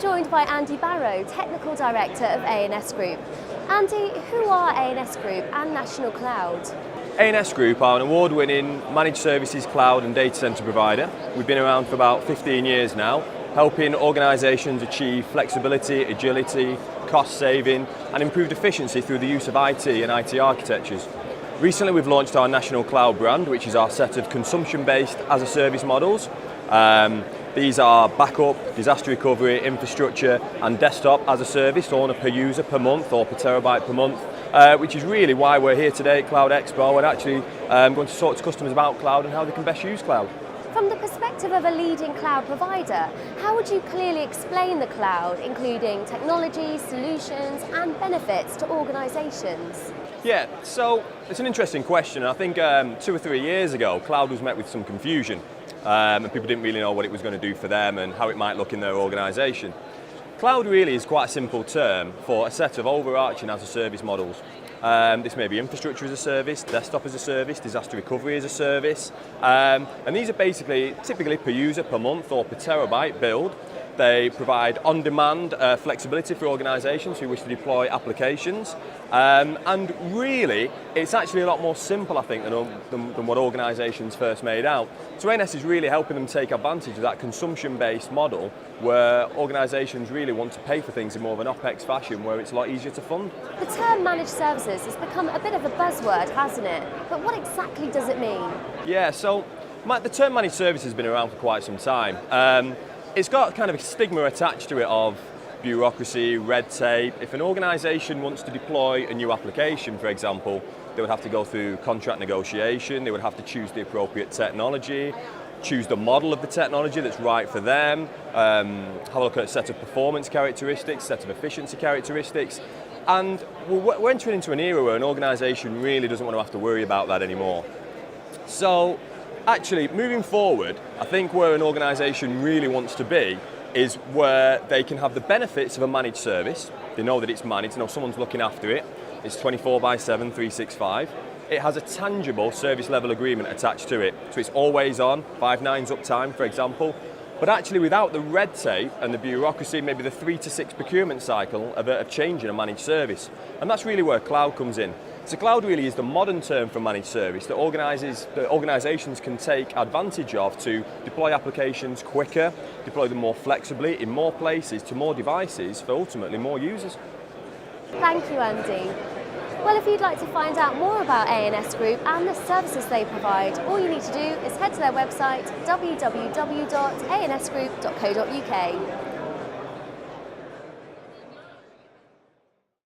joined by Andy Barrow, Technical Director of ANS Group. Andy, who are ANS Group and National Cloud? ANS Group are an award-winning managed services cloud and data centre provider. We've been around for about 15 years now, helping organisations achieve flexibility, agility, cost saving and improved efficiency through the use of IT and IT architectures. Recently we've launched our National Cloud brand, which is our set of consumption-based as-a-service models. These are backup, disaster recovery, infrastructure and desktop as a service, on a per user per month or per terabyte per month, which is really why we're here today at Cloud Expo and actually going to talk to customers about cloud and how they can best use cloud. From the perspective of a leading cloud provider, how would you clearly explain the cloud, including technology, solutions and benefits to organisations? Yeah, so it's an interesting question. I think 2 or 3 years ago, cloud was met with some confusion and people didn't really know what it was going to do for them and how it might look in their organisation. Cloud really is quite a simple term for a set of overarching as-a-service models. This may be infrastructure as a service, desktop as a service, disaster recovery as a service, and these are basically typically per user per month or per terabyte build. They provide on-demand flexibility for organisations who wish to deploy applications, and really it's actually a lot more simple, I think, than what organisations first made out. So ANS is really helping them take advantage of that consumption-based model where organisations really want to pay for things in more of an OPEX fashion where it's a lot easier to fund. The term managed services has become a bit of a buzzword, hasn't it? But what exactly does it mean? Yeah, so the term managed services has been around for quite some time. It's got kind of a stigma attached to it of bureaucracy, red tape. If an organisation wants to deploy a new application, for example, they would have to go through contract negotiation, they would have to choose the appropriate technology, choose the model of the technology that's right for them, have a look at a set of performance characteristics, set of efficiency characteristics. And we're entering into an era where an organisation really doesn't want to have to worry about that anymore. So actually, moving forward, I think where an organisation really wants to be is where they can have the benefits of a managed service. They know that it's managed, they know someone's looking after it. It's 24/7, 365. It has a tangible service level agreement attached to it. So it's always on, 5 nines uptime, for example. But actually without the red tape and the bureaucracy, maybe the 3 to 6 procurement cycle of changing a managed service. And that's really where cloud comes in. So cloud really is the modern term for managed service that organisations can take advantage of to deploy applications quicker, deploy them more flexibly in more places to more devices for ultimately more users. Thank you, Andy. Well, if you'd like to find out more about ANS Group and the services they provide, all you need to do is head to their website www.ansgroup.co.uk.